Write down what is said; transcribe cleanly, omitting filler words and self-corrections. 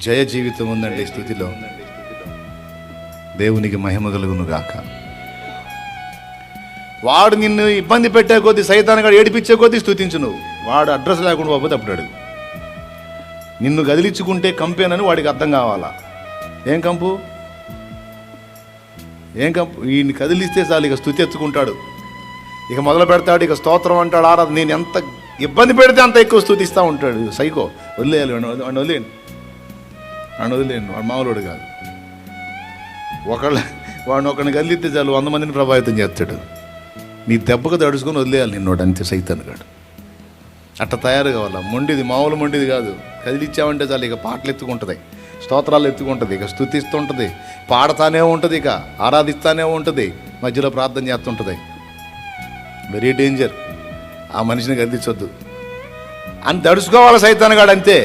జయ జీవితం ఉందండి స్థుతిలో. దేవునికి మహిమ కలుగును గాక. వాడు నిన్ను ఇబ్బంది పెట్టే కొద్దీ, సైతానుగాడు ఏడిపించే కొద్దీ స్థుతించు. నువ్వు వాడు అడ్రస్ లేకుండా పోతే అప్పుడు అడుగు. నిన్ను కదిలించుకుంటే కంపేనని వాడికి అర్థం కావాలా. ఏం కంపు ఈయన్ని కదిలిస్తే చాలు, ఇక స్థుతి ఎత్తుకుంటాడు, ఇక మొదలు పెడతాడు, ఇక స్తోత్రం అంటాడు, ఆరాధన. నేను ఎంత ఇబ్బంది పెడితే అంత ఎక్కువ స్థుతిస్తూ ఉంటాడు. సైకో, వదిలేయాలి వాడిని వదిలేయండి, వాడు మామూలుడు కాదు. వాడిని ఒకరిని కదిలిస్తే చాలు 100 మందిని ప్రభావితం చేస్తాడు. నీ దెబ్బకు తడుచుకొని వదిలేయాలి నిన్నోడు, అంతే సైతానుగాడు. అట్లా తయారు కావాలా. మొండిది మామూలు మొండిది కాదు. కదిలిచ్చామంటే చాలు, ఇక పాటలు ఎత్తుకుంటుంది, స్తోత్రాలు ఎత్తుకుంటుంది, ఇక స్తుతిస్తుంటుంది, పాడతానే ఉంటుంది, ఇక ఆరాధిస్తానే ఉంటుంది, మధ్యలో ప్రార్థన చేస్తుంటుంది. Very danger. ఆ మనిషిని కదిలించొద్దు అని తడుచుకోవాలి సైతానుగాడు, అంతే.